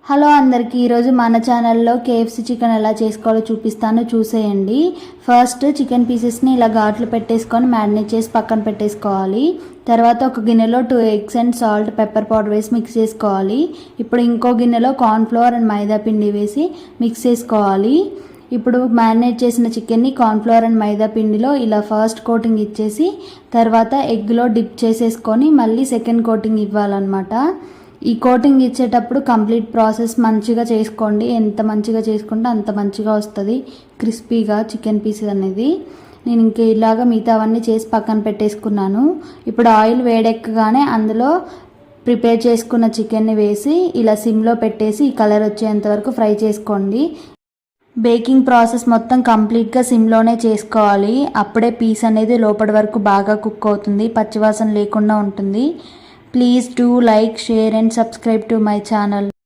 Hello అందరికీ ఈరోజు మన ఛానల్లో కేఎఫ్సి చికెన్ ఎలా చేసుకోవాలో చూపిస్తాను, చూసేయండి. ఫస్ట్ చికెన్ పీసెస్ని ఇలా ఘాట్లు పెట్టేసుకొని మ్యారినేట్ చేసి పక్కన పెట్టేసుకోవాలి. తర్వాత ఒక గిన్నెలో 2 eggs and salt pepper powder వేసి మిక్స్ చేసుకోవాలి. ఇప్పుడు ఇంకో గిన్నెలో కార్న్ఫ్లవర్ అండ్ మైదా పిండి వేసి మిక్స్ చేసుకోవాలి. ఇప్పుడు మ్యారినేట్ చేసిన చికెన్ని కార్న్ఫ్లవర్ అండ్ మైదా పిండిలో ఇలా ఫస్ట్ కోటింగ్ ఇచ్చేసి తర్వాత ఎగ్లో డిప్ చేసేసుకొని మళ్ళీ సెకండ్ కోటింగ్ ఇవ్వాలన్నమాట. ఈ కోటింగ్ ఇచ్చేటప్పుడు కంప్లీట్ ప్రాసెస్ మంచిగా చేసుకోండి. ఎంత మంచిగా చేసుకుంటే అంత మంచిగా వస్తుంది క్రిస్పీగా చికెన్ పీసెస్ అనేది. నేను ఇంకా ఇలాగ మిగతావన్నీ చేసి పక్కన పెట్టేసుకున్నాను. ఇప్పుడు ఆయిల్ వేడెక్కగానే అందులో ప్రిపేర్ చేసుకున్న చికెన్ని వేసి ఇలా సిమ్లో పెట్టేసి ఈ కలర్ వచ్చేంత వరకు ఫ్రై చేసుకోండి. బేకింగ్ ప్రాసెస్ మొత్తం కంప్లీట్గా సిమ్లోనే చేసుకోవాలి. అప్పుడే పీస్ అనేది లోపటి వరకు బాగా కుక్ అవుతుంది, పచ్చివాసన లేకుండా ఉంటుంది. Please do like, share and subscribe to my channel.